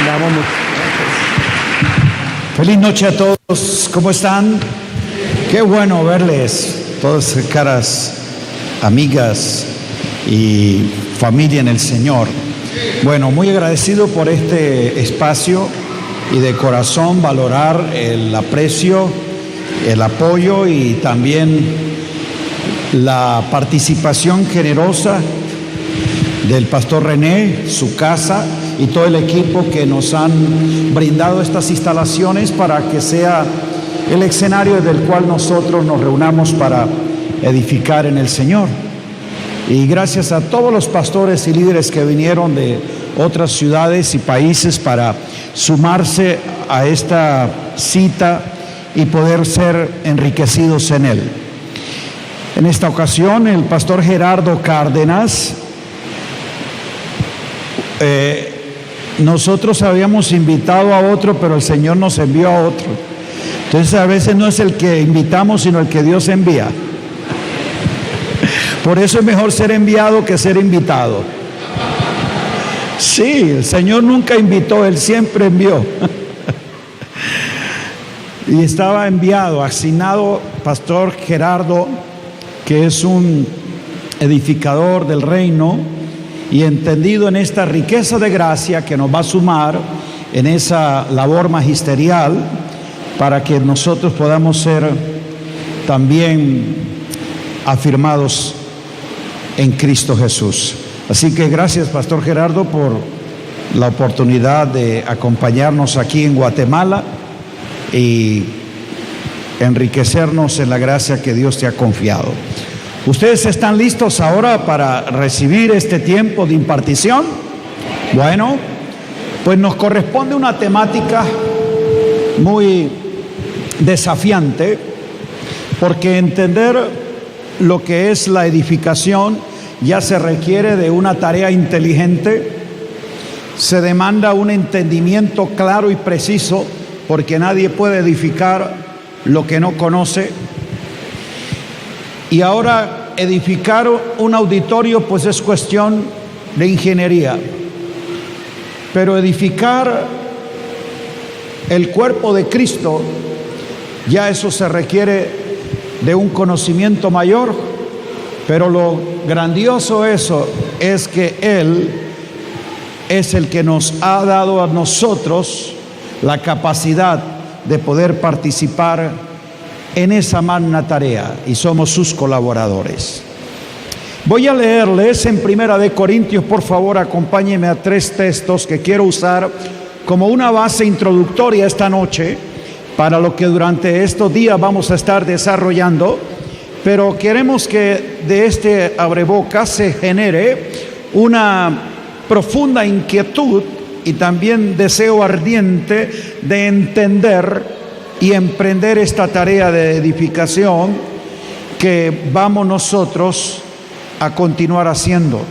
Damos feliz noche a todos. ¿Cómo están? Qué bueno verles, todas caras amigas y familia en el Señor. Bueno, muy agradecido por este espacio y de corazón valorar el aprecio, el apoyo y también la participación generosa del pastor René, su casa y todo el equipo que nos han brindado estas instalaciones para que sea el escenario del cual nosotros nos reunamos para edificar en el Señor. Y gracias a todos los pastores y líderes que vinieron de otras ciudades y países para sumarse a esta cita y poder ser enriquecidos en él. En esta ocasión, el pastor Gerardo Cárdenas, nosotros habíamos invitado a otro, pero el Señor nos envió a otro. Entonces a veces no es el que invitamos, sino el que Dios envía. Por eso es mejor ser enviado que ser invitado. Sí, el Señor nunca invitó, Él siempre envió. Y estaba enviado, asignado pastor Gerardo, que es un edificador del reino y entendido en esta riqueza de gracia que nos va a sumar en esa labor magisterial para que nosotros podamos ser también afirmados en Cristo Jesús. Así que gracias, pastor Gerardo, por la oportunidad de acompañarnos aquí en Guatemala y enriquecernos en la gracia que Dios te ha confiado. ¿Ustedes están listos ahora para recibir este tiempo de impartición? Bueno, pues nos corresponde una temática muy desafiante, porque entender lo que es la edificación ya se requiere de una tarea inteligente, se demanda un entendimiento claro y preciso, porque nadie puede edificar lo que no conoce. Y ahora edificar un auditorio pues es cuestión de ingeniería, pero edificar el cuerpo de Cristo, ya eso se requiere de un conocimiento mayor, pero lo grandioso eso es que Él es el que nos ha dado a nosotros la capacidad de poder participar en esa magna tarea y somos sus colaboradores. Voy a leerles en Primera de Corintios, por favor, acompáñenme a 3 textos que quiero usar como una base introductoria esta noche para lo que durante estos días vamos a estar desarrollando, pero queremos que de este abrebocas se genere una profunda inquietud y también deseo ardiente de entender y emprender esta tarea de edificación que vamos nosotros a continuar haciendo.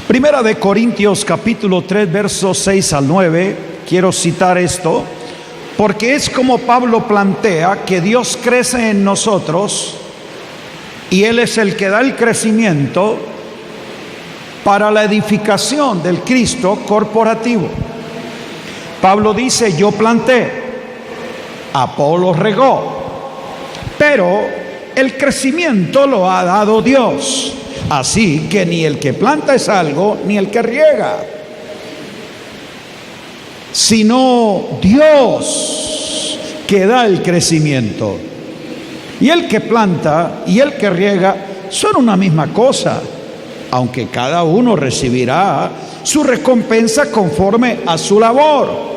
Primera de Corintios capítulo 3 versos 6 al 9, quiero citar esto, porque es como Pablo plantea que Dios crece en nosotros y Él es el que da el crecimiento para la edificación del Cristo corporativo. Pablo dice: yo planté, Apolo regó, pero el crecimiento lo ha dado Dios. Así que ni el que planta es algo, ni el que riega, sino Dios que da el crecimiento. Y el que planta y el que riega son una misma cosa, aunque cada uno recibirá su recompensa conforme a su labor.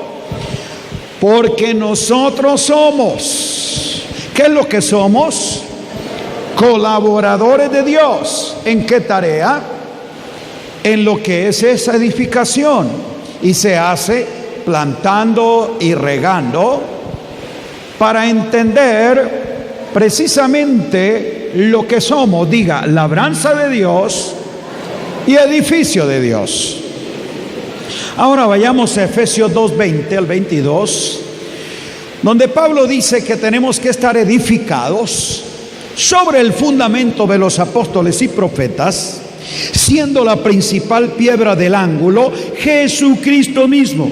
Porque nosotros somos, ¿qué es lo que somos? Colaboradores de Dios. ¿En qué tarea? En lo que es esa edificación. Y se hace plantando y regando para entender precisamente lo que somos. Diga, labranza de Dios y edificio de Dios. Ahora vayamos a Efesios 2:20 al 22, donde Pablo dice que tenemos que estar edificados sobre el fundamento de los apóstoles y profetas, siendo la principal piedra del ángulo Jesucristo mismo.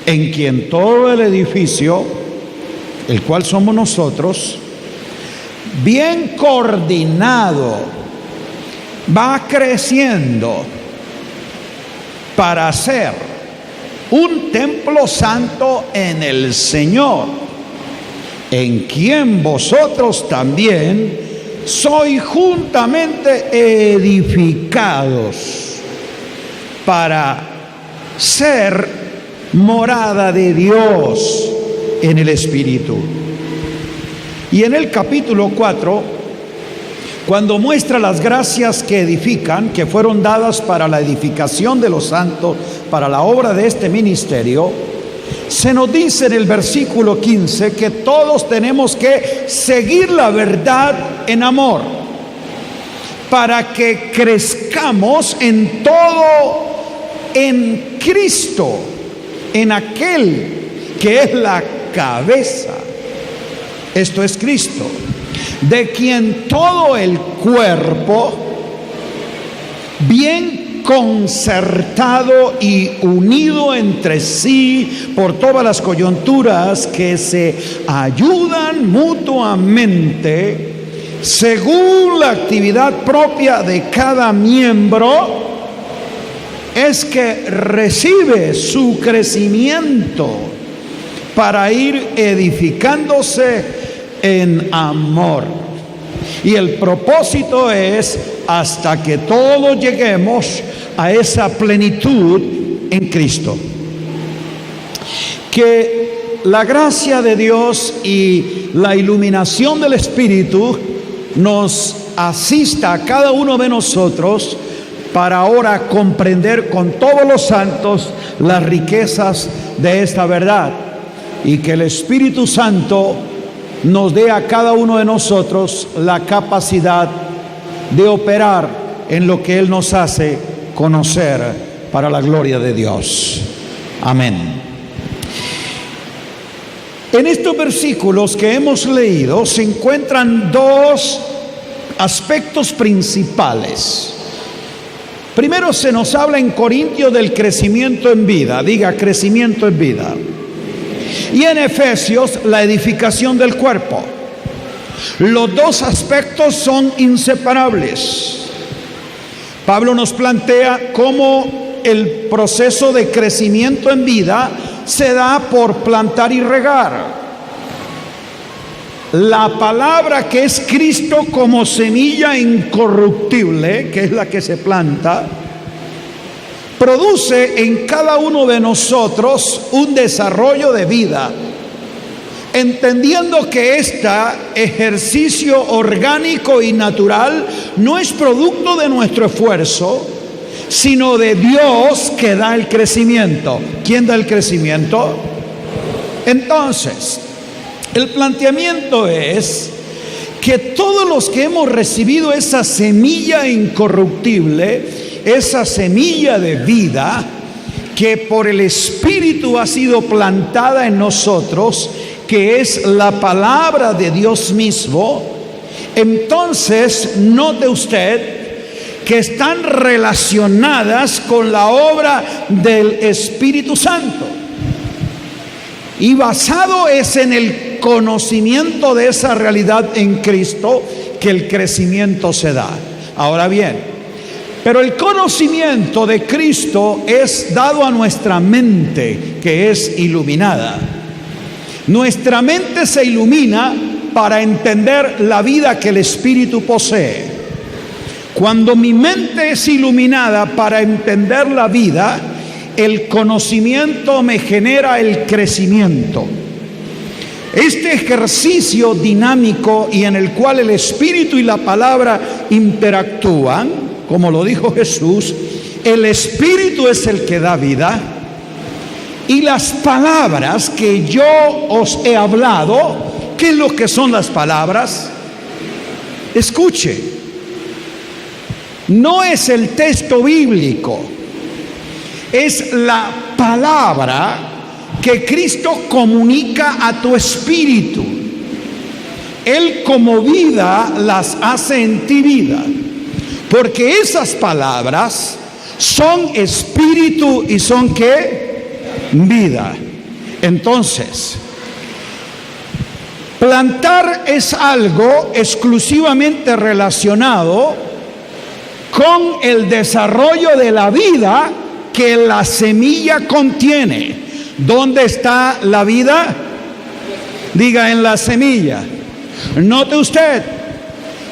en quien todo el edificio, el cual somos nosotros, bien coordinado, va creciendo para ser un templo santo en el Señor, en quien vosotros también sois juntamente edificados para ser morada de Dios en el Espíritu. Y en el capítulo 4, cuando muestra las gracias que edifican, que fueron dadas para la edificación de los santos, para la obra de este ministerio, se nos dice en el versículo 15 que todos tenemos que seguir la verdad en amor, para que crezcamos en todo en Cristo, en aquel que es la cabeza. Esto es Cristo, de quien todo el cuerpo, bien concertado y unido entre sí por todas las coyunturas que se ayudan mutuamente, según la actividad propia de cada miembro, es que recibe su crecimiento para ir edificándose en amor. Y el propósito es hasta que todos lleguemos a esa plenitud en Cristo. Que la gracia de Dios y la iluminación del Espíritu nos asista a cada uno de nosotros para ahora comprender con todos los santos las riquezas de esta verdad, y que el Espíritu Santo nos dé a cada uno de nosotros la capacidad de operar en lo que Él nos hace conocer para la gloria de Dios. Amén. En estos versículos que hemos leído se encuentran dos aspectos principales. Primero se nos habla en Corintios del crecimiento en vida, diga crecimiento en vida. Y en Efesios la edificación del cuerpo. Los dos aspectos son inseparables. Pablo nos plantea cómo el proceso de crecimiento en vida se da por plantar y regar. La palabra que es Cristo como semilla incorruptible, que es la que se planta, produce en cada uno de nosotros un desarrollo de vida, entendiendo que este ejercicio orgánico y natural no es producto de nuestro esfuerzo, sino de Dios que da el crecimiento. ¿Quién da el crecimiento? Entonces, el planteamiento es que todos los que hemos recibido esa semilla incorruptible, esa semilla de vida que por el Espíritu ha sido plantada en nosotros, que es la palabra de Dios mismo, entonces note usted que están relacionadas con la obra del Espíritu Santo. Y basado es en el conocimiento de esa realidad en Cristo que el crecimiento se da. Ahora bien, pero el conocimiento de Cristo es dado a nuestra mente, que es iluminada. Nuestra mente se ilumina para entender la vida que el Espíritu posee. Cuando mi mente es iluminada para entender la vida, el conocimiento me genera el crecimiento. Este ejercicio dinámico y en el cual el Espíritu y la palabra interactúan, como lo dijo Jesús, el Espíritu es el que da vida, y las palabras que yo os he hablado, ¿qué es lo que son las palabras? Escuche, no es el texto bíblico, es la palabra que Cristo comunica a tu espíritu. Él como vida las hace en ti vida, porque esas palabras son espíritu y son ¿qué? Vida. Entonces, plantar es algo exclusivamente relacionado con el desarrollo de la vida que la semilla contiene. ¿Dónde está la vida? Diga, en la semilla. Note usted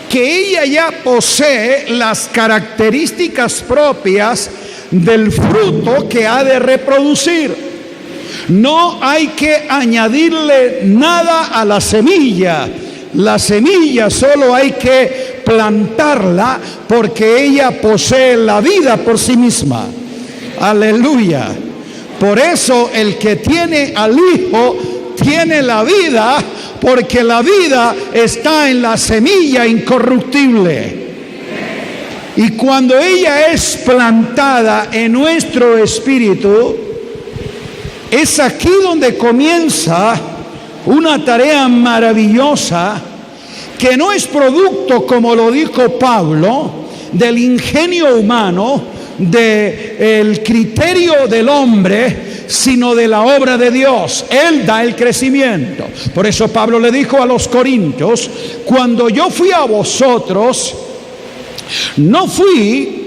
que ella ya posee las características propias del fruto que ha de reproducir. No hay que añadirle nada a la semilla. La semilla solo hay que plantarla porque ella posee la vida por sí misma. Aleluya. Por eso el que tiene al Hijo tiene la vida, porque la vida está en la semilla incorruptible. Y cuando ella es plantada en nuestro espíritu, es aquí donde comienza una tarea maravillosa que no es producto, como lo dijo Pablo, del ingenio humano, del criterio del hombre, sino de la obra de Dios. Él da el crecimiento. Por eso Pablo le dijo a los corintios: cuando yo fui a vosotros, no fui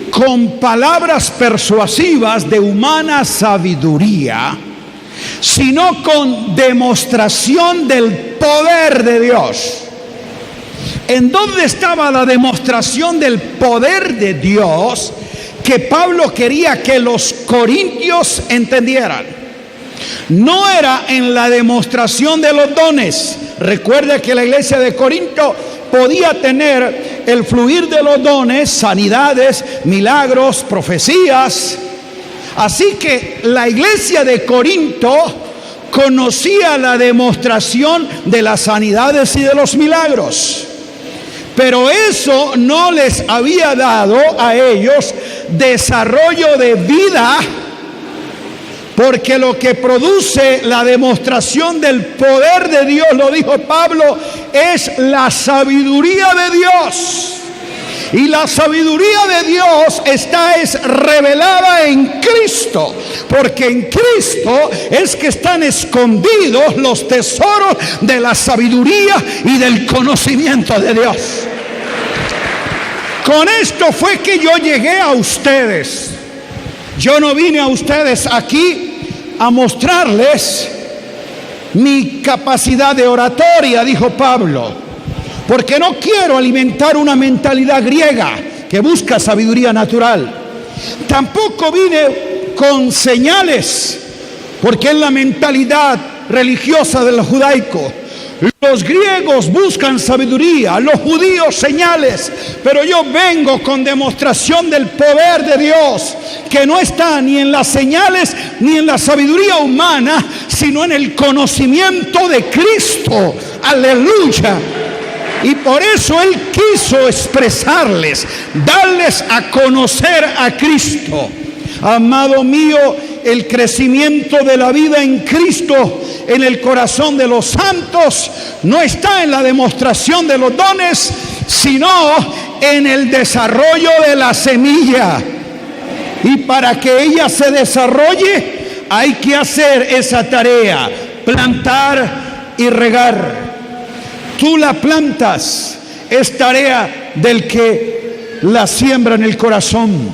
con palabras persuasivas de humana sabiduría, sino con demostración del poder de Dios. ¿En dónde estaba la demostración del poder de Dios que Pablo quería que los corintios entendieran? No era en la demostración de los dones. Recuerde que la iglesia de Corinto podía tener el fluir de los dones, sanidades, milagros, profecías. Así que la iglesia de Corinto conocía la demostración de las sanidades y de los milagros. Pero eso no les había dado a ellos desarrollo de vida, porque lo que produce la demostración del poder de Dios, lo dijo Pablo, es la sabiduría de Dios. Y la sabiduría de Dios es revelada en Cristo, porque en Cristo es que están escondidos los tesoros de la sabiduría y del conocimiento de Dios. Con esto fue que yo llegué a ustedes. Yo no vine a ustedes aquí a mostrarles mi capacidad de oratoria, dijo Pablo, porque no quiero alimentar una mentalidad griega que busca sabiduría natural. Tampoco vine con señales, porque es la mentalidad religiosa del judaico. Los griegos buscan sabiduría, los judíos señales, pero yo vengo con demostración del poder de Dios, que no está ni en las señales ni en la sabiduría humana, sino en el conocimiento de Cristo. Aleluya. Y por eso Él quiso expresarles, darles a conocer a Cristo. Amado mío, el crecimiento de la vida en Cristo en el corazón de los santos no está en la demostración de los dones, sino en el desarrollo de la semilla. Y para que ella se desarrolle, hay que hacer esa tarea: plantar y regar. Tú la plantas, es tarea del que la siembra en el corazón,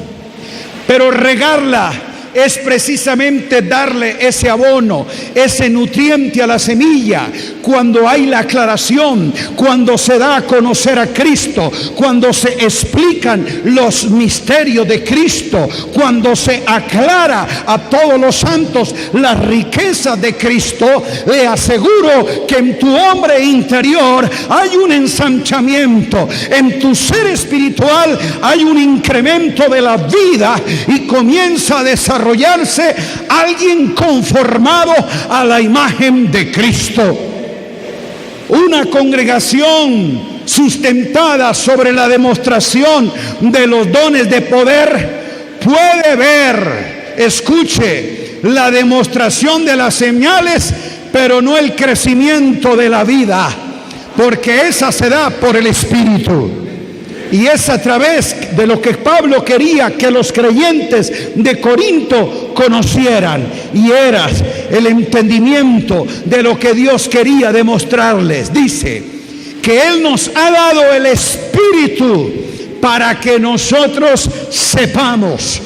pero regarla es precisamente darle ese abono, ese nutriente a la semilla. Cuando hay la aclaración, cuando se da a conocer a Cristo, cuando se explican los misterios de Cristo, cuando se aclara a todos los santos las riquezas de Cristo, le aseguro que en tu hombre interior hay un ensanchamiento, en tu ser espiritual hay un incremento de la vida y comienza a desarrollarse alguien conformado a la imagen de Cristo. Una congregación sustentada sobre la demostración de los dones de poder puede ver, escuche, la demostración de las señales, pero no el crecimiento de la vida, porque esa se da por el Espíritu. Y es a través de lo que Pablo quería que los creyentes de Corinto conocieran. Y era el entendimiento de lo que Dios quería demostrarles. Dice que Él nos ha dado el Espíritu para que nosotros sepamos,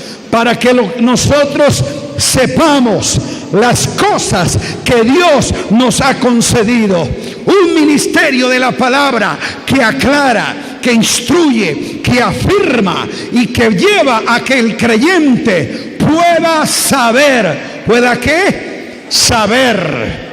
nosotros sepamos las cosas que Dios nos ha concedido. Un ministerio de la palabra que aclara, que instruye, que afirma y que lleva a que el creyente pueda saber. ¿Pueda qué? Saber.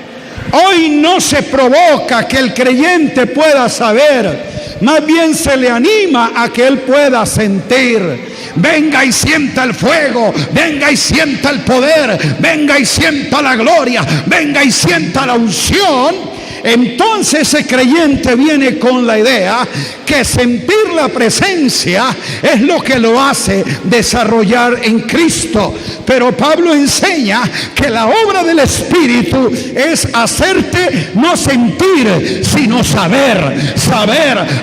Hoy no se provoca que el creyente pueda saber, más bien se le anima a que él pueda sentir. Venga y sienta el fuego, venga y sienta el poder, venga y sienta la gloria, venga y sienta la unción. Entonces ese creyente viene con la idea que sentir la presencia es lo que lo hace desarrollar en Cristo. Pero Pablo enseña que la obra del Espíritu es hacerte no sentir, sino saber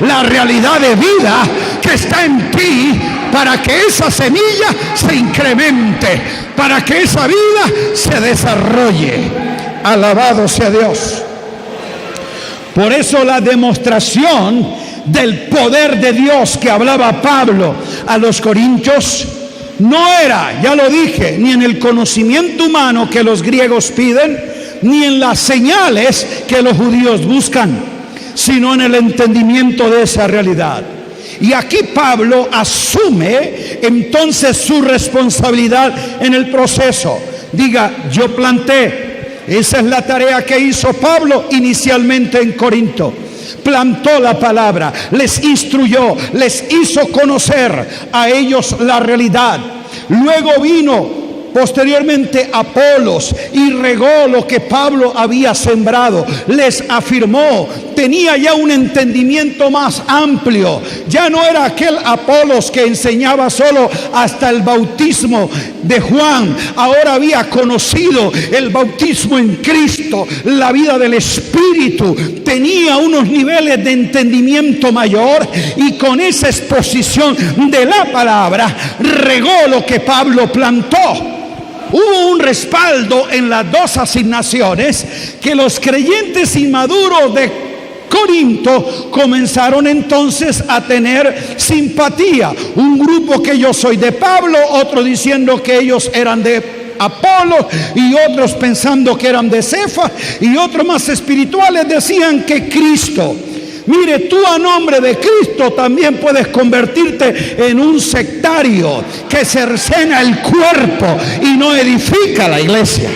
la realidad de vida que está en ti, para que esa semilla se incremente, para que esa vida se desarrolle. Alabado sea Dios. Por eso la demostración del poder de Dios que hablaba Pablo a los corintios no era, ya lo dije, ni en el conocimiento humano que los griegos piden, ni en las señales que los judíos buscan, sino en el entendimiento de esa realidad. Y aquí Pablo asume entonces su responsabilidad en el proceso. Diga, yo planté. Esa es la tarea que hizo Pablo inicialmente en Corinto. Plantó la palabra, les instruyó, les hizo conocer a ellos la realidad. Luego vino posteriormente Apolos y regó lo que Pablo había sembrado, les afirmó, tenía ya un entendimiento más amplio. Ya no era aquel Apolos que enseñaba solo hasta el bautismo de Juan, ahora había conocido el bautismo en Cristo, la vida del Espíritu, tenía unos niveles de entendimiento mayor, y con esa exposición de la palabra regó lo que Pablo plantó. Hubo un respaldo en las dos asignaciones que los creyentes inmaduros de Corinto comenzaron entonces a tener simpatía. Un grupo que yo soy de Pablo, otro diciendo que ellos eran de Apolo, y otros pensando que eran de Cefa, y otros más espirituales decían que Cristo. Mire, tú a nombre de Cristo también puedes convertirte en un sectario que cercena el cuerpo y no edifica la iglesia.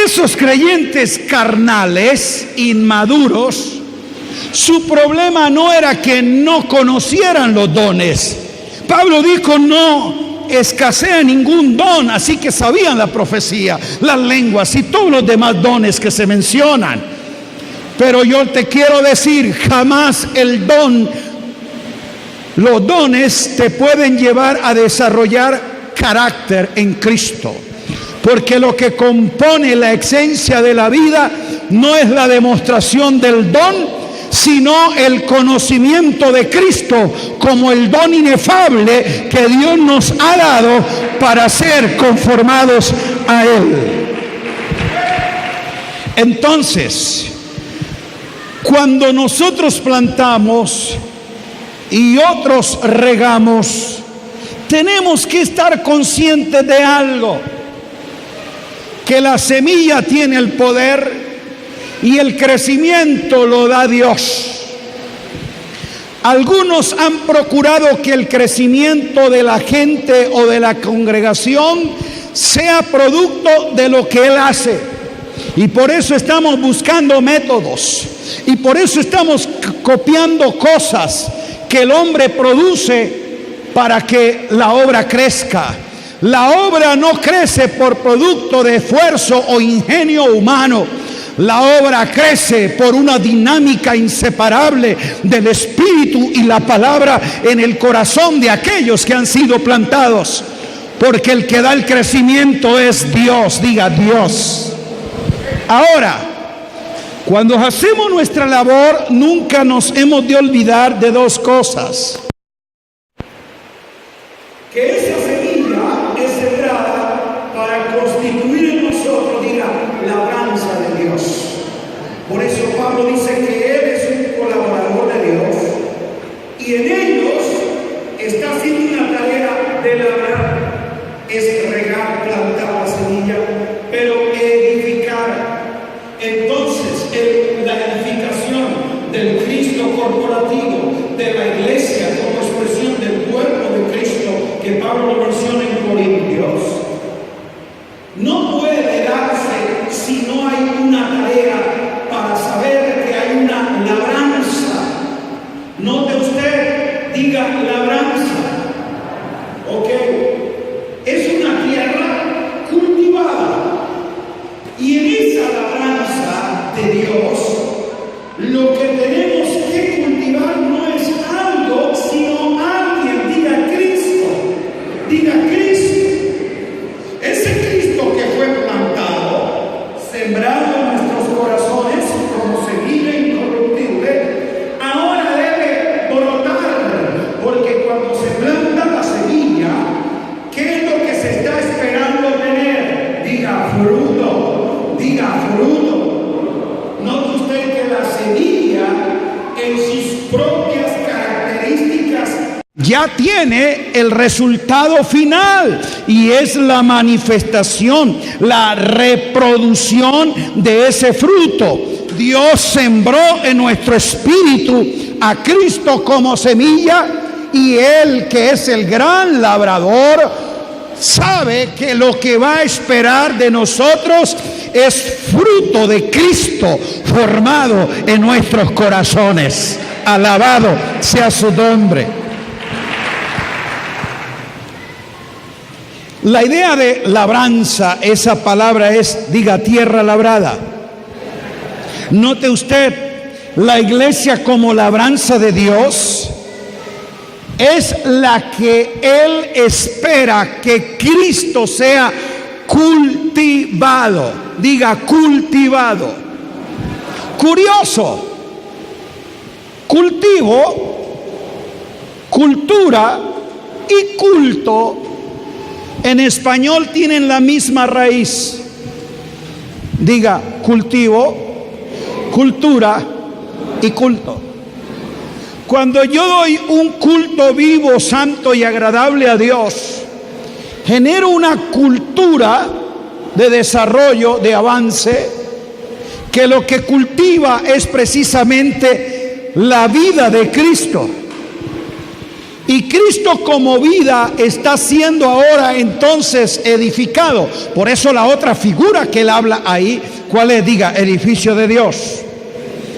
Esos creyentes carnales, inmaduros, su problema no era que no conocieran los dones. Pablo dijo, no escasea ningún don, así que sabían la profecía, las lenguas y todos los demás dones que se mencionan. Pero yo te quiero decir, jamás los dones te pueden llevar a desarrollar carácter en Cristo. Porque lo que compone la esencia de la vida no es la demostración del don, sino el conocimiento de Cristo como el don inefable que Dios nos ha dado para ser conformados a Él. Entonces, cuando nosotros plantamos y otros regamos, tenemos que estar conscientes de algo: que la semilla tiene el poder y el crecimiento lo da Dios. Algunos han procurado que el crecimiento de la gente o de la congregación sea producto de lo que Él hace, y por eso estamos buscando métodos, y por eso estamos copiando cosas que el hombre produce para que la obra crezca. La obra no crece por producto de esfuerzo o ingenio humano. La obra crece por una dinámica inseparable del Espíritu y la palabra en el corazón de aquellos que han sido plantados. Porque el que da el crecimiento es Dios. Diga, Dios. Ahora, Cuando hacemos nuestra labor, nunca nos hemos de olvidar de dos cosas. Que esa semilla es sembrada para constituir en nosotros, diga, labranza de Dios. Por eso Pablo dice que Él es un colaborador de Dios y en ellos está haciendo una tarea de labrar, es regar, plantar la semilla, pero edificar. Entonces, la edificación del Cristo corporativo, de la iglesia como expresión del cuerpo de Cristo, que Pablo lo menciona en Corintios, no puede darse si no hay una tarea para saber que hay una labranza. Note usted, diga labranza. Ok, es una tierra cultivada. Y en esa labranza de Dios, lo que tenemos que cultivar no es algo, sino alguien. Diga Cristo. Diga Cristo. Ese Cristo que fue plantado, sembrado en nuestros corazones como semilla incorruptible, ahora debe brotar. Porque cuando se planta la semilla, ¿qué es lo que se está esperando tener? Diga fruto. Diga fruto. Note usted que la semilla en sus propias características ya tiene el resultado final y es la manifestación, la reproducción de ese fruto. Dios sembró en nuestro espíritu a Cristo como semilla y Él, que es el gran labrador, sabe que lo que va a esperar de nosotros es fruto de Cristo formado en nuestros corazones. Alabado sea su nombre. La idea de labranza, esa palabra es, diga, tierra labrada. Note usted, la iglesia como labranza de Dios es la que Él espera que Cristo sea cultivado. Diga, cultivado. Curioso. Cultivo, cultura y culto en español tienen la misma raíz. Diga, cultivo, cultura y culto. Cuando yo doy un culto vivo, santo y agradable a Dios, genero una cultura de desarrollo, de avance, que lo que cultiva es precisamente la vida de Cristo. Y Cristo como vida está siendo ahora entonces edificado. Por eso la otra figura que él habla ahí, ¿cuál es? Diga, edificio de Dios.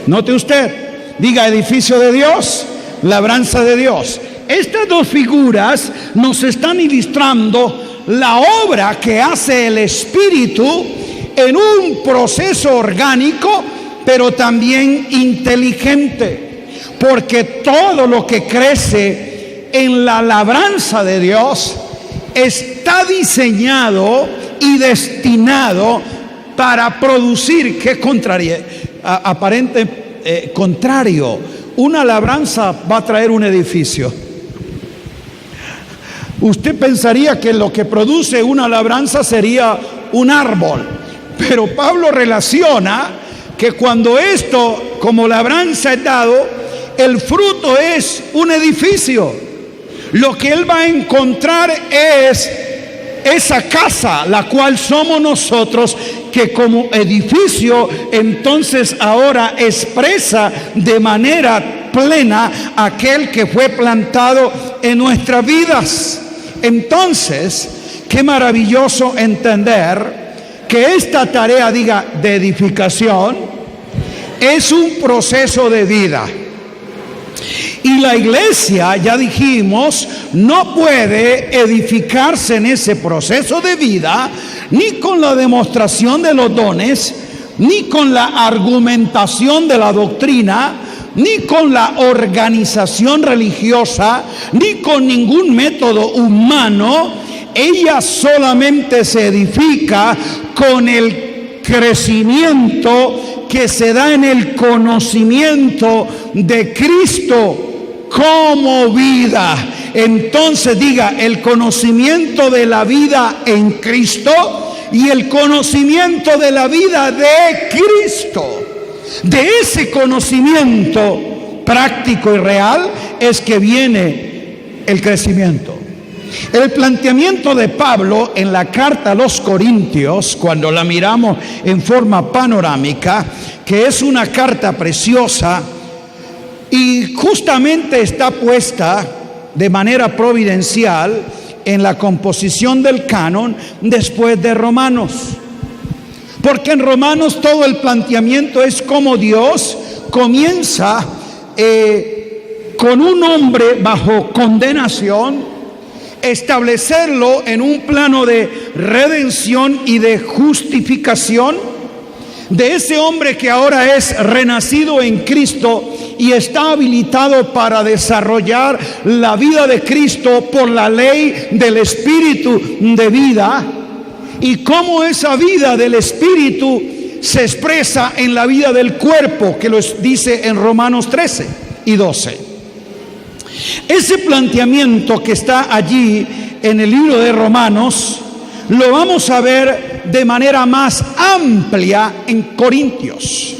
Note usted. Diga, edificio de Dios, labranza de Dios. Estas dos figuras nos están ilustrando la obra que hace el Espíritu en un proceso orgánico, pero también inteligente. Porque todo lo que crece en la labranza de Dios está diseñado y destinado para producir, ¿qué contrario? Contrario, una labranza va a traer un edificio. Usted pensaría que lo que produce una labranza sería un árbol, pero Pablo relaciona que cuando esto como labranza es dado, el fruto es un edificio. Lo que él va a encontrar es esa casa, la cual somos nosotros, que como edificio entonces ahora expresa de manera plena aquel que fue plantado en nuestras vidas. Entonces, qué maravilloso entender que esta tarea, diga, de edificación, es un proceso de vida. Y la iglesia, ya dijimos, no puede edificarse en ese proceso de vida ni con la demostración de los dones, ni con la argumentación de la doctrina, ni con la organización religiosa, ni con ningún método humano. Ella solamente se edifica con el crecimiento que se da en el conocimiento de Cristo como vida. Entonces diga, el conocimiento de la vida en Cristo y el conocimiento de la vida de Cristo. De ese conocimiento práctico y real es que viene el crecimiento. El planteamiento de Pablo en la carta a los Corintios, cuando la miramos en forma panorámica, que es una carta preciosa y justamente está puesta de manera providencial en la composición del canon después de Romanos. Porque en Romanos todo el planteamiento es como Dios comienza con un hombre bajo condenación, establecerlo en un plano de redención y de justificación de ese hombre que ahora es renacido en Cristo y está habilitado para desarrollar la vida de Cristo por la ley del Espíritu de vida, y cómo esa vida del Espíritu se expresa en la vida del cuerpo, que lo dice en Romanos 13 y 12. Ese planteamiento que está allí en el libro de Romanos lo vamos a ver de manera más amplia en Corintios.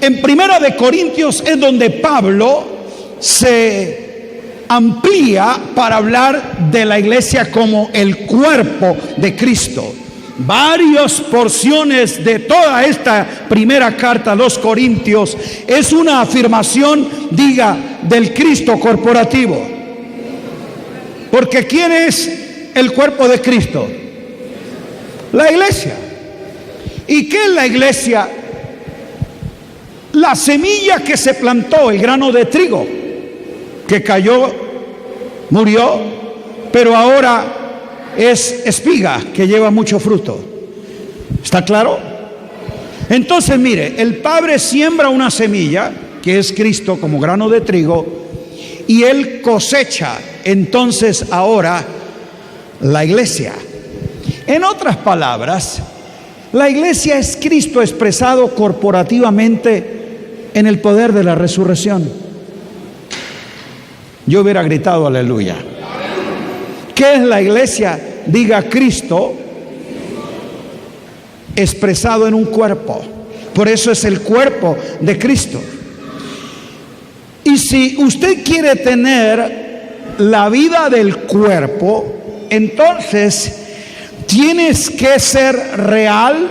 En Primera de Corintios es donde Pablo se amplía para hablar de la iglesia como el cuerpo de Cristo. Varias porciones de toda esta primera carta a los Corintios es una afirmación, diga, del Cristo corporativo. Porque ¿quién es el cuerpo de Cristo? La iglesia. ¿Y qué es la iglesia? La semilla que se plantó, el grano de trigo, que cayó, murió, pero ahora es espiga que lleva mucho fruto. ¿Está claro? Entonces mire, el Padre siembra una semilla que es Cristo como grano de trigo, y Él cosecha entonces ahora la iglesia. En otras palabras, la iglesia es Cristo expresado corporativamente en el poder de la resurrección. Yo hubiera gritado aleluya. ¿Qué es la iglesia? Diga, Cristo expresado en un cuerpo. Por eso es el cuerpo de Cristo. Y si usted quiere tener la vida del cuerpo, entonces tienes que ser real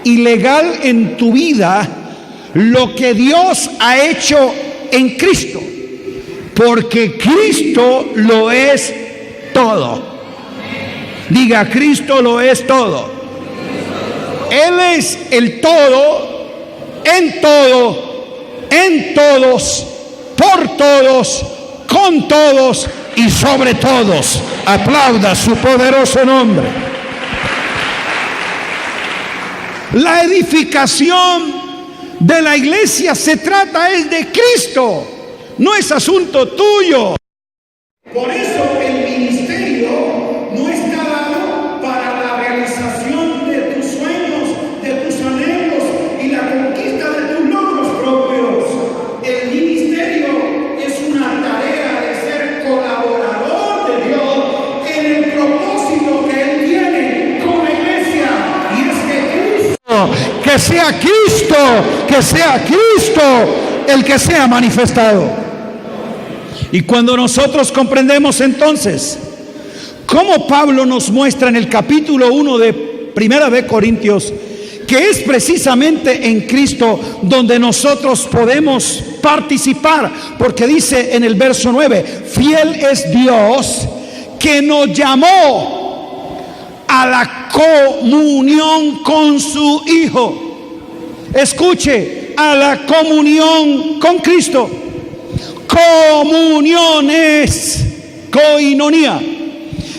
y legal en tu vida lo que Dios ha hecho en Cristo, porque Cristo lo es todo. Diga, Cristo lo es todo. Él es el todo, en todos, por todos, con todos y sobre todos. Aplauda su poderoso nombre. La edificación de la iglesia se trata es de Cristo, no es asunto tuyo. Por eso el ministerio no está dado para la realización de tus sueños, de tus anhelos y la conquista de tus logros propios. El ministerio es una tarea de ser colaborador de Dios en el propósito que Él tiene con la iglesia, y es que sea Cristo el que sea manifestado. Y cuando nosotros comprendemos entonces cómo Pablo nos muestra en el capítulo 1 de Primera de Corintios que es precisamente en Cristo donde nosotros podemos participar, porque dice en el verso 9: fiel es Dios que nos llamó a la comunión con su Hijo. Escuche, a la comunión con Cristo. Comunión es koinonía,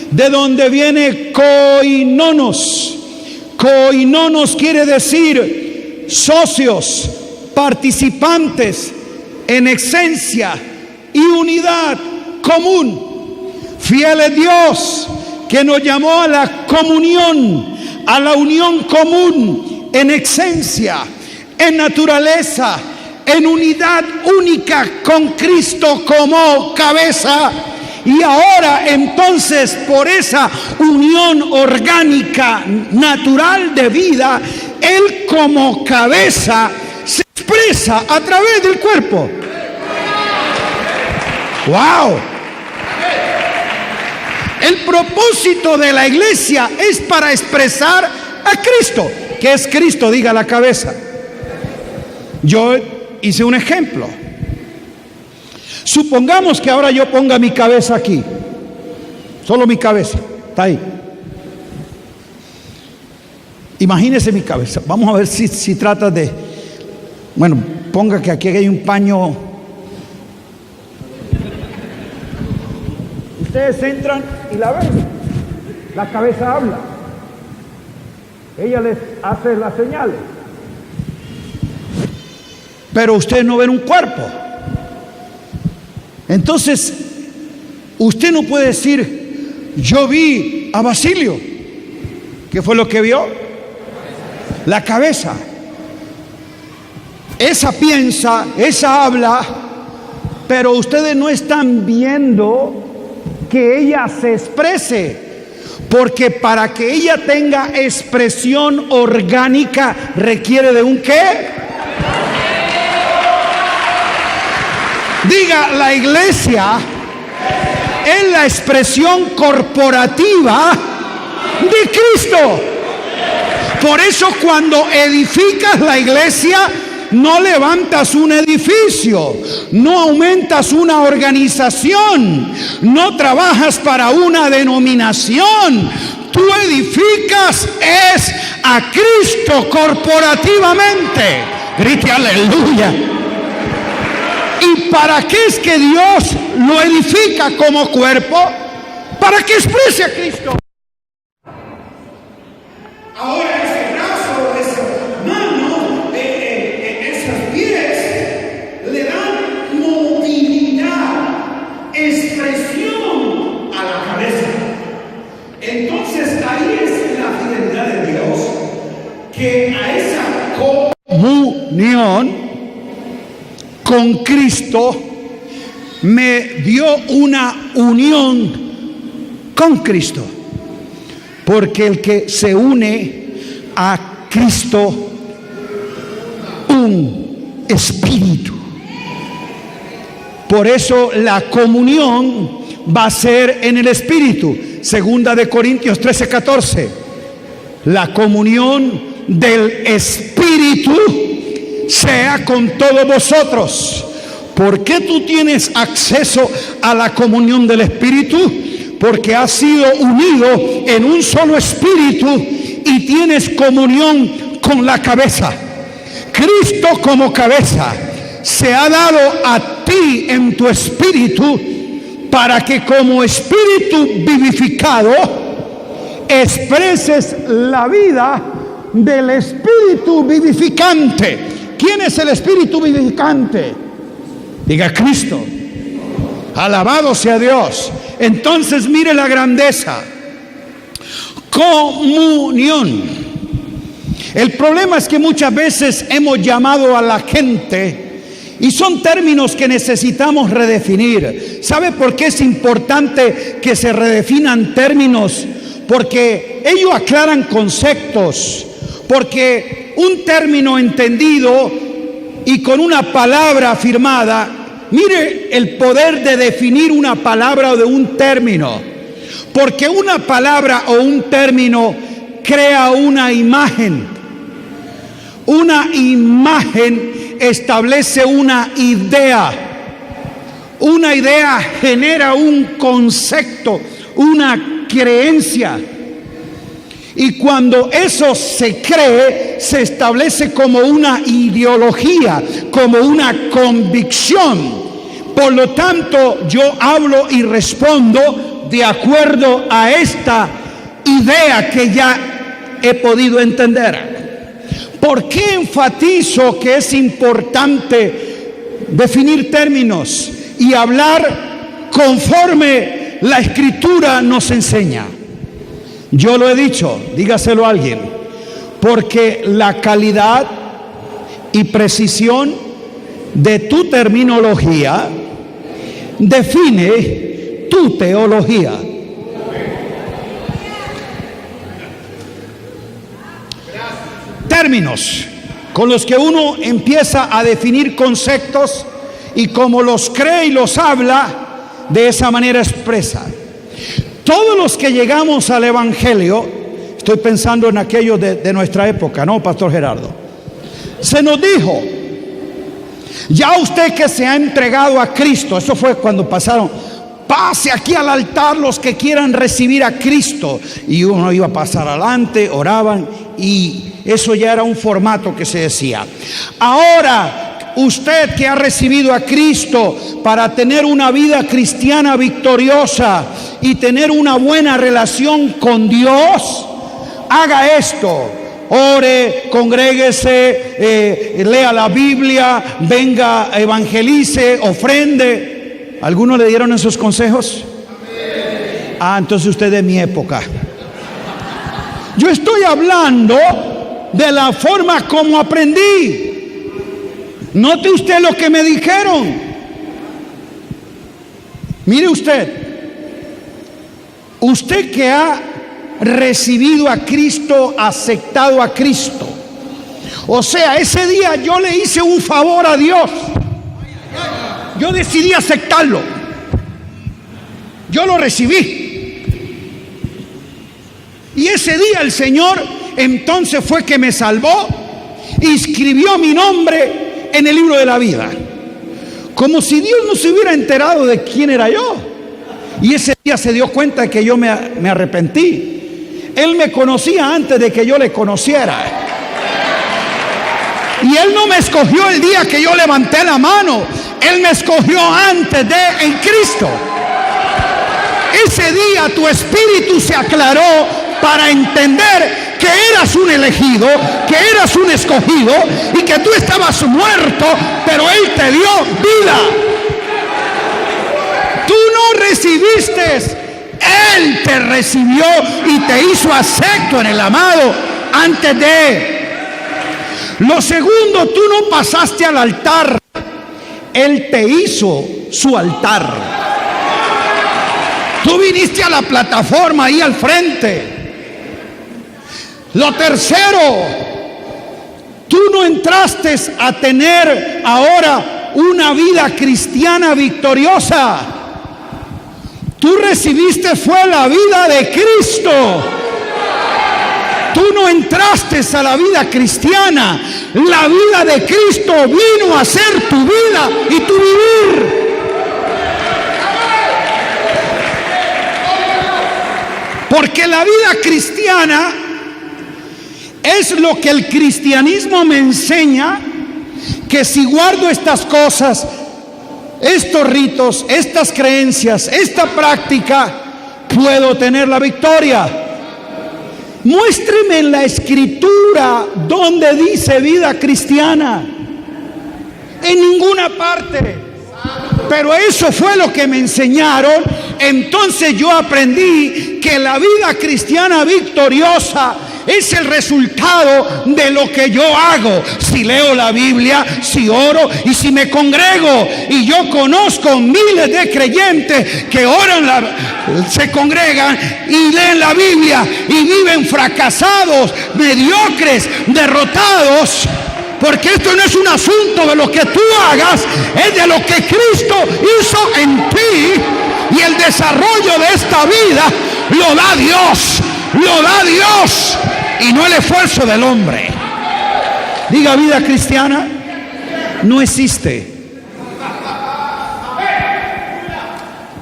de donde viene koinonos. Koinonos quiere decir socios, participantes en esencia y unidad común. Fiel es Dios que nos llamó a la comunión, a la unión común en esencia, en naturaleza, en unidad única con Cristo como cabeza. Y ahora entonces, por esa unión orgánica natural de vida, Él como cabeza se expresa a través del cuerpo. ¡Wow! El propósito de la iglesia es para expresar a Cristo. ¿Qué es Cristo? Diga la cabeza. Yo hice un ejemplo. Supongamos que ahora yo ponga mi cabeza aquí. Solo mi cabeza. Está ahí. Imagínese mi cabeza. Vamos a ver si trata de... Bueno, ponga que aquí hay un paño. Ustedes entran y la ven. La cabeza habla. Ella les hace las señales. Pero ustedes no ven un cuerpo. Entonces, usted no puede decir, yo vi a Basilio. ¿Qué fue lo que vio? La cabeza. Esa piensa, esa habla, pero ustedes no están viendo que ella se exprese, porque para que ella tenga expresión orgánica requiere de un ¿qué? Diga, la iglesia es la expresión corporativa de Cristo. Por eso cuando edificas la iglesia, no levantas un edificio, no aumentas una organización, no trabajas para una denominación. Tú edificas es a Cristo corporativamente. Grite aleluya. ¿Y para qué es que Dios lo edifica como cuerpo? Para que exprese a Cristo. Ahora ese brazo, esa mano, esos pies le dan movilidad, expresión a la cabeza. Entonces ahí es la fidelidad de Dios, que a esa comunión con Cristo me dio una unión con Cristo. Porque el que se une a Cristo, un espíritu. Por eso la comunión va a ser en el espíritu. Segunda de Corintios 13:14. La comunión del espíritu sea con todos vosotros. ¿Por qué tú tienes acceso a la comunión del espíritu? Porque has sido unido en un solo espíritu y tienes comunión con la cabeza. Cristo como cabeza se ha dado a ti en tu espíritu para que como espíritu vivificado expreses la vida del espíritu vivificante. ¿Quién es el espíritu vivificante? Diga Cristo. Alabado sea Dios. Entonces mire la grandeza. Comunión. El problema es que muchas veces hemos llamado a la gente y son términos que necesitamos redefinir. ¿Sabe por qué es importante que se redefinan términos? Porque ellos aclaran conceptos. Porque un término entendido y con una palabra afirmada, mire el poder de definir una palabra o de un término. Porque una palabra o un término crea una imagen. Una imagen establece una idea. Una idea genera un concepto, una creencia. Y cuando eso se cree, se establece como una ideología, como una convicción. Por lo tanto, yo hablo y respondo de acuerdo a esta idea que ya he podido entender. ¿Por qué enfatizo que es importante definir términos y hablar conforme la Escritura nos enseña? Yo lo he dicho, dígaselo a alguien, porque la calidad y precisión de tu terminología define tu teología. Términos con los que uno empieza a definir conceptos y como los cree y los habla, de esa manera expresa. Todos los que llegamos al Evangelio, estoy pensando en aquello de nuestra época, ¿no, Pastor Gerardo? Se nos dijo, ya usted que se ha entregado a Cristo, eso fue cuando pasaron, pase aquí al altar los que quieran recibir a Cristo. Y uno iba a pasar adelante, oraban, y eso ya era un formato que se decía. Ahora, usted que ha recibido a Cristo para tener una vida cristiana victoriosa y tener una buena relación con Dios, haga esto: ore, congréguese, lea la Biblia, venga, evangelice, ofrende. ¿Algunos le dieron esos consejos? Ah, entonces usted es de mi época. Yo estoy hablando de la forma como aprendí. Note usted lo que me dijeron. Mire usted, usted que ha recibido a Cristo, aceptado a Cristo, o sea, ese día yo le hice un favor a Dios. Yo decidí aceptarlo. Yo lo recibí. Y ese día el Señor entonces fue que me salvó y escribió mi nombre en el libro de la vida. Como si Dios no se hubiera enterado de quién era yo. Y ese día se dio cuenta de que yo me arrepentí. Él me conocía antes de que yo le conociera. Y Él no me escogió el día que yo levanté la mano. Él me escogió antes en Cristo. Ese día tu espíritu se aclaró para entender que eras un elegido, que eras un escogido y que tú estabas muerto, pero Él te dio vida. Tú no recibiste, Él te recibió y te hizo acepto en el amado antes de. Lo segundo, tú no pasaste al altar, Él te hizo su altar. Tú viniste a la plataforma ahí al frente. Lo tercero, tú no entraste a tener ahora una vida cristiana victoriosa. Tú recibiste fue la vida de Cristo. Tú no entraste a la vida cristiana. La vida de Cristo vino a ser tu vida y tu vivir. Porque la vida cristiana es lo que el cristianismo me enseña, que si guardo estas cosas, estos ritos, estas creencias, esta práctica, puedo tener la victoria. Muéstreme en la escritura donde dice vida cristiana. En ninguna parte. Pero eso fue lo que me enseñaron. Entonces yo aprendí que la vida cristiana victoriosa es el resultado de lo que yo hago. Si leo la Biblia, si oro y si me congrego. Y yo conozco miles de creyentes que oran, se congregan y leen la Biblia y viven fracasados, mediocres, derrotados. Porque esto no es un asunto de lo que tú hagas, es de lo que Cristo hizo en ti. Y el desarrollo de esta vida lo da Dios, lo da Dios, y no el esfuerzo del hombre. Diga, vida cristiana no existe.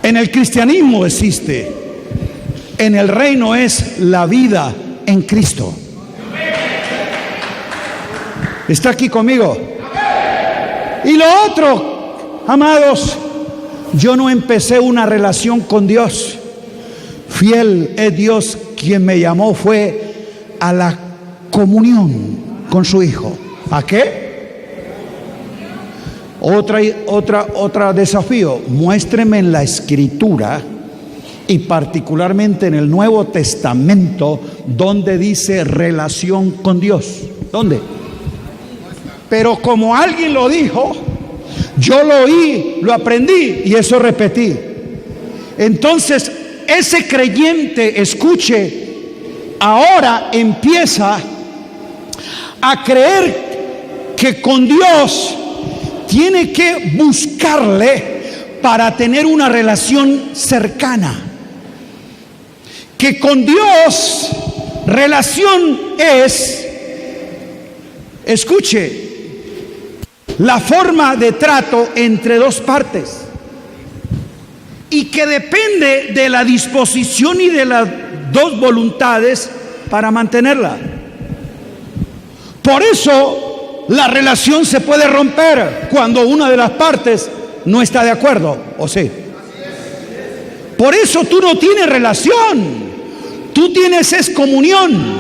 En el cristianismo existe. En el reino es la vida en Cristo. ¿Está aquí conmigo? Y lo otro, amados, yo no empecé una relación con Dios. Fiel es Dios quien me llamó fue a la comunión con su Hijo. ¿A qué? Otra desafío. Muéstreme en la Escritura y particularmente en el Nuevo Testamento donde dice relación con Dios. ¿Dónde? pero como alguien lo dijo, yo lo oí, lo aprendí y eso repetí. Entonces, ese creyente, escuche, ahora empieza a creer que con Dios tiene que buscarle para tener una relación cercana. Que con Dios relación es, escuche, la forma de trato entre dos partes, y que depende de la disposición y de las dos voluntades para mantenerla. Por eso la relación se puede romper cuando una de las partes no está de acuerdo, ¿o sí? Por eso tú no tienes relación, tú tienes es comunión,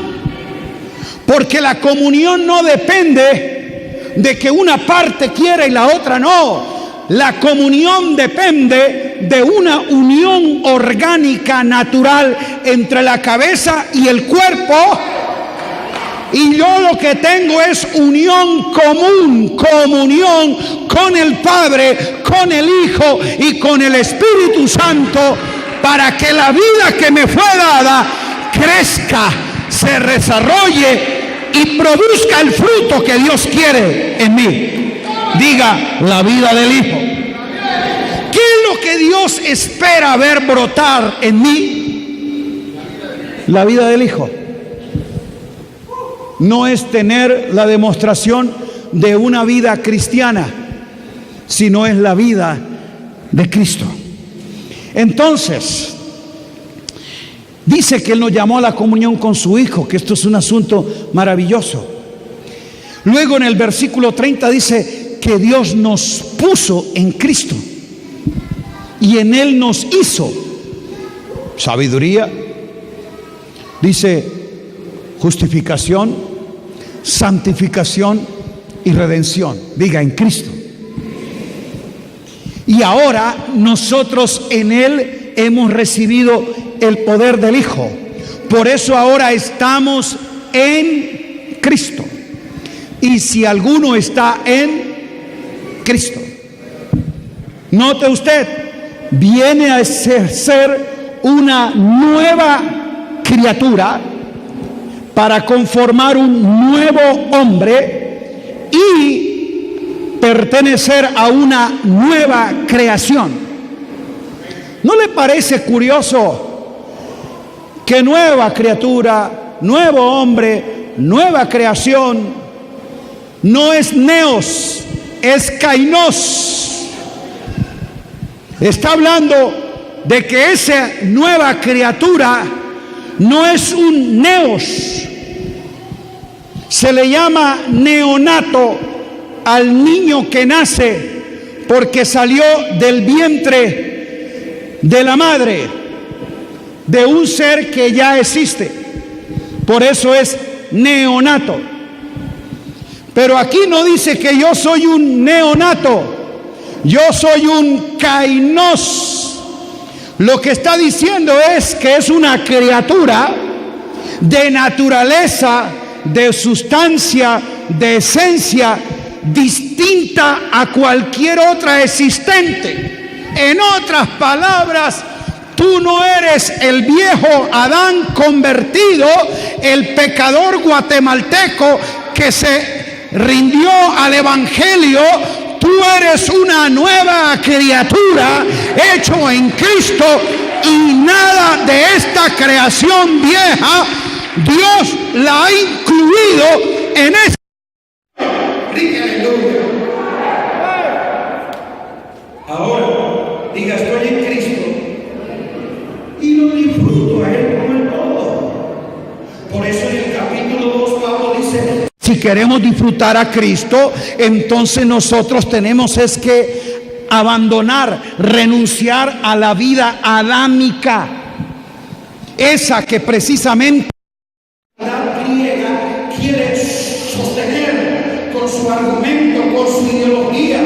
porque la comunión no depende de que una parte quiera y la otra no. La comunión depende de una unión orgánica natural entre la cabeza y el cuerpo. Y yo lo que tengo es unión común, comunión con el Padre, con el Hijo y con el Espíritu Santo, para que la vida que me fue dada crezca, se desarrolle y produzca el fruto que Dios quiere en mí. Diga, la vida del Hijo. ¿Qué es lo que Dios espera ver brotar en mí? La vida del Hijo. No es tener la demostración de una vida cristiana, sino es la vida de Cristo. Entonces, dice que Él nos llamó a la comunión con su Hijo, que esto es un asunto maravilloso. Luego en el versículo 30 dice que Dios nos puso en Cristo y en Él nos hizo sabiduría, dice justificación, santificación y redención. Diga, en Cristo. Y ahora nosotros en Él hemos recibido el poder del Hijo. Por eso ahora estamos en Cristo. Y si alguno está en Cristo, note usted, viene a ser una nueva criatura para conformar un nuevo hombre y pertenecer a una nueva creación. ¿No le parece curioso que nueva criatura, nuevo hombre, nueva creación, no es neos, es kainos? Está hablando de que esa nueva criatura no es un neos. Se le llama neonato al niño que nace porque salió del vientre de la madre, de un ser que ya existe. Por eso es neonato. Pero aquí no dice que yo soy un neonato, yo soy un kainos. Lo que está diciendo es que es una criatura de naturaleza, de sustancia, de esencia distinta a cualquier otra existente. En otras palabras, tú no eres el viejo Adán convertido, el pecador guatemalteco que se rindió al evangelio. Tú eres una nueva criatura hecho en Cristo, y nada de esta creación vieja Dios la ha incluido en esta. Ahora, diga, estoy en Cristo y lo disfruto a Él como el todo. Por eso en el capítulo 2 Pablo dice, si queremos disfrutar a Cristo, entonces nosotros tenemos es que abandonar, renunciar a la vida adámica, esa que precisamente la griega quiere sostener con su argumento, con su ideología,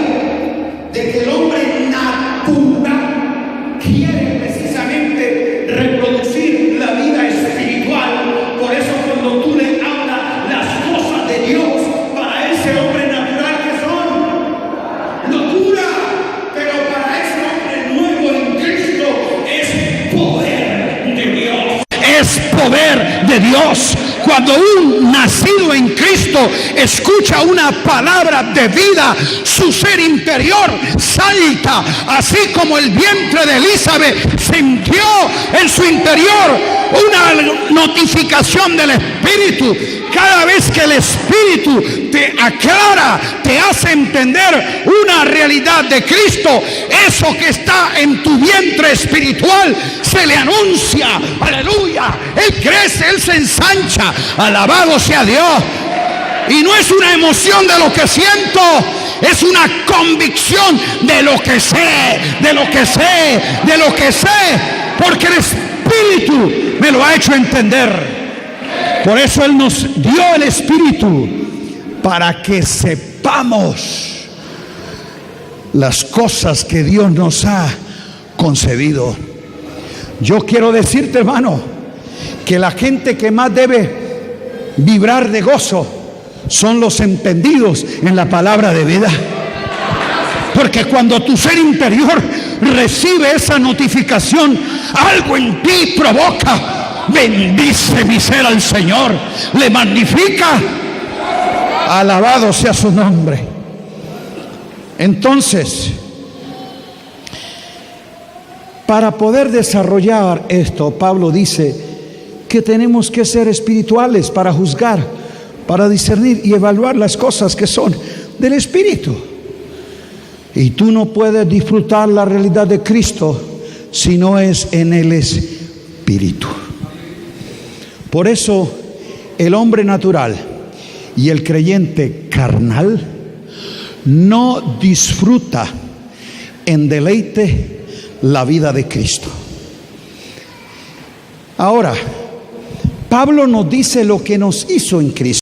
de que el hombre natural quiere precisamente reproducir la vida espiritual. Por eso cuando tú le hablas las cosas de Dios para ese hombre natural, Dios. Cuando un nacido en Cristo escucha una palabra de vida, su ser interior salta, así como el vientre de Elizabeth sintió en su interior una notificación del Espíritu. Cada vez que el Espíritu te aclara, te hace entender una realidad de Cristo, eso que está en tu vientre espiritual se le anuncia. Aleluya. Él crece, Él se ensancha. Alabado sea Dios. Y no es una emoción de lo que siento, es una convicción de lo que sé, de lo que sé, de lo que sé, porque el Espíritu me lo ha hecho entender. Por eso Él nos dio el Espíritu, para que sepamos las cosas que Dios nos ha concedido. Yo quiero decirte, hermano, que la gente que más debe vibrar de gozo son los entendidos en la palabra de vida. Porque cuando tu ser interior recibe esa notificación, algo en ti provoca: bendice mi ser al Señor, le magnifica. Alabado sea su nombre. Entonces, para poder desarrollar esto, Pablo dice que tenemos que ser espirituales para juzgar, para discernir y evaluar las cosas que son del Espíritu. Y tú no puedes disfrutar la realidad de Cristo si no es en el Espíritu. Por eso el hombre natural y el creyente carnal no disfruta en deleite la vida de Cristo. Ahora, Pablo nos dice lo que nos hizo en Cristo.